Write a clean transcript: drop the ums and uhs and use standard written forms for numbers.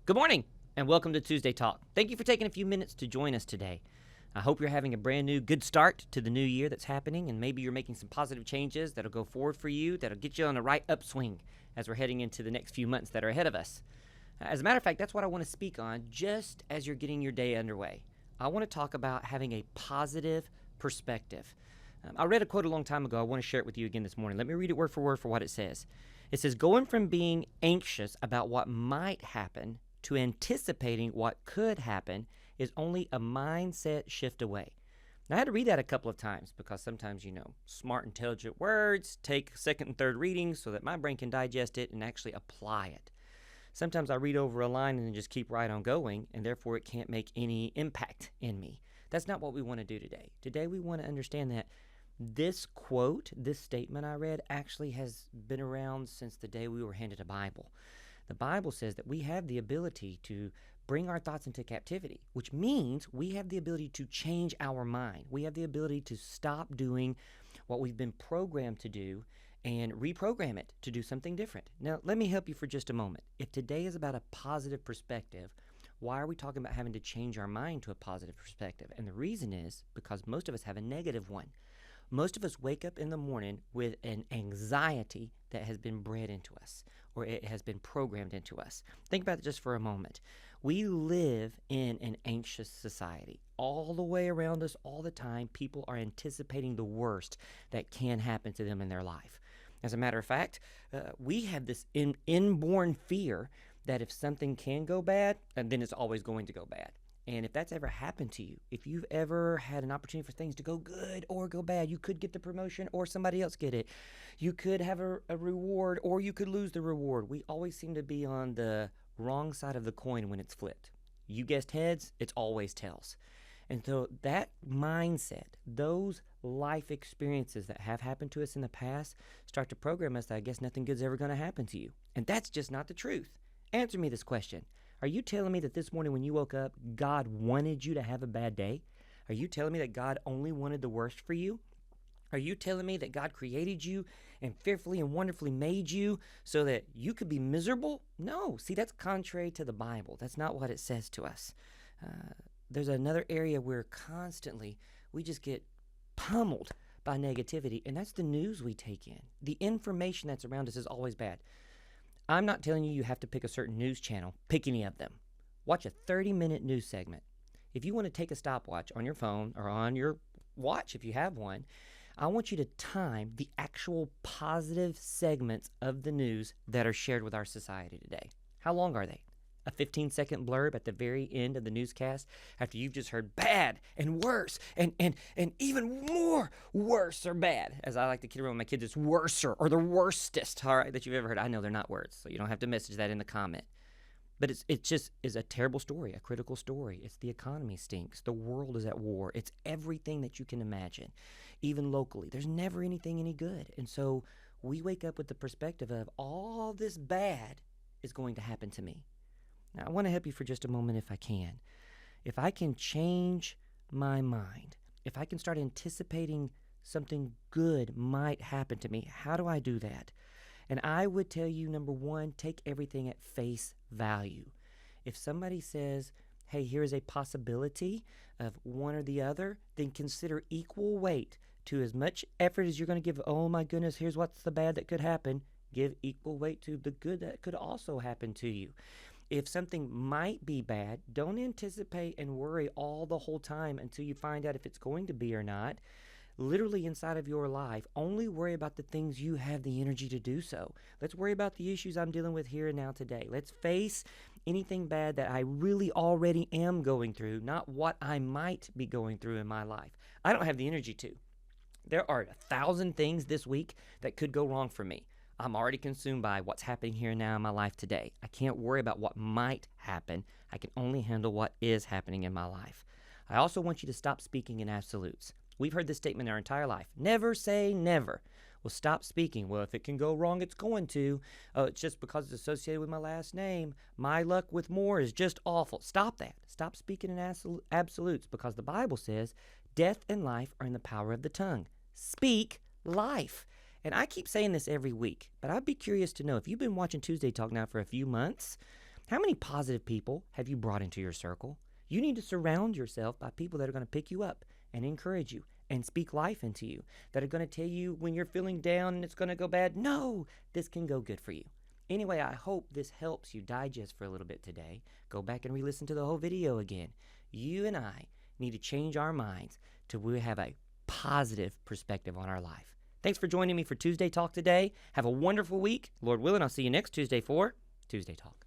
Good morning and welcome to Tuesday Talk. Thank you for taking a few minutes to join us today. I hope you're having a brand new good start to the new year that's happening, and maybe you're making some positive changes that'll go forward for you, that'll get you on the right upswing as we're heading into the next few months that are ahead of us. As a matter of fact, that's what I want to speak on just as you're getting your day underway. I want to talk about having a positive perspective. I read a quote a long time ago. I want to share it with you again this morning. Let me read it word for what it says. It says, going from being anxious about what might happen to anticipating what could happen is only a mindset shift away. Now, I had to read that a couple of times because sometimes, smart, intelligent words take second and third readings so that my brain can digest it and actually apply it. Sometimes I read over a line and then just keep right on going, and therefore it can't make any impact in me. That's not what we want to do today. Today we want to understand that this quote, this statement I read, actually has been around since the day we were handed a Bible. The Bible says that we have the ability to bring our thoughts into captivity, which means we have the ability to change our mind. We have the ability to stop doing what we've been programmed to do and reprogram it to do something different. Now, let me help you for just a moment. If today is about a positive perspective, why are we talking about having to change our mind to a positive perspective? And the reason is because most of us have a negative one. Most of us wake up in the morning with an anxiety that has been bred into us, or it has been programmed into us. Think about it just for a moment. We live in an anxious society. All the way around us, all the time, people are anticipating the worst that can happen to them in their life. As a matter of fact, we have this inborn fear that if something can go bad, then it's always going to go bad. And if that's ever happened to you, if you've ever had an opportunity for things to go good or go bad, you could get the promotion or somebody else get it. You could have a reward or you could lose the reward. We always seem to be on the wrong side of the coin when it's flipped. You guessed heads, it's always tails. And so that mindset, those life experiences that have happened to us in the past start to program us that I guess nothing good's ever going to happen to you. And that's just not the truth. Answer me this question. Are you telling me that this morning when you woke up, God wanted you to have a bad day? Are you telling me that God only wanted the worst for you? Are you telling me that God created you and fearfully and wonderfully made you so that you could be miserable? No. See, that's contrary to the Bible. That's not what it says to us. There's another area where constantly we just get pummeled by negativity, and that's the news we take in. The information that's around us is always bad. I'm not telling you have to pick a certain news channel. Pick any of them. Watch a 30-minute news segment. If you want to take a stopwatch on your phone or on your watch, if you have one, I want you to time the actual positive segments of the news that are shared with our society today. How long are they? A 15-second blurb at the very end of the newscast after you've just heard bad and worse and even more worse or bad. As I like to kid around with my kids, it's worser or the worstest, all right, that you've ever heard. I know they're not words, so you don't have to message that in the comment. But it just is a terrible story, a critical story. It's the economy stinks. The world is at war. It's everything that you can imagine, even locally. There's never anything any good. And so we wake up with the perspective of all this bad is going to happen to me. Now, I want to help you for just a moment if I can. If I can change my mind, if I can start anticipating something good might happen to me, how do I do that? And I would tell you, number one, take everything at face value. If somebody says, hey, here's a possibility of one or the other, then consider equal weight to as much effort as you're going to give. Oh my goodness, here's what's the bad that could happen. Give equal weight to the good that could also happen to you. If something might be bad, don't anticipate and worry all the whole time until you find out if it's going to be or not. Literally inside of your life, only worry about the things you have the energy to do so. Let's worry about the issues I'm dealing with here and now today. Let's face anything bad that I really already am going through, not what I might be going through in my life. I don't have the energy to. There are 1,000 things this week that could go wrong for me. I'm already consumed by what's happening here and now in my life today. I can't worry about what might happen. I can only handle what is happening in my life. I also want you to stop speaking in absolutes. We've heard this statement our entire life. Never say never. Well, stop speaking. Well, if it can go wrong, it's going to. Oh, it's just because it's associated with my last name. My luck with more is just awful. Stop that. Stop speaking in absolutes because the Bible says death and life are in the power of the tongue. Speak life. And I keep saying this every week, but I'd be curious to know if you've been watching Tuesday Talk now for a few months, How many positive people have you brought into your circle? You need to surround yourself by people that are going to pick you up and encourage you and speak life into you, that are going to tell you when you're feeling down and it's going to go bad, no, this can go good for you. Anyway, I hope this helps you digest for a little bit today. Go back and re-listen to the whole video again. You and I need to change our minds to we have a positive perspective on our life. Thanks for joining me for Tuesday Talk today. Have a wonderful week. Lord willing, I'll see you next Tuesday for Tuesday Talk.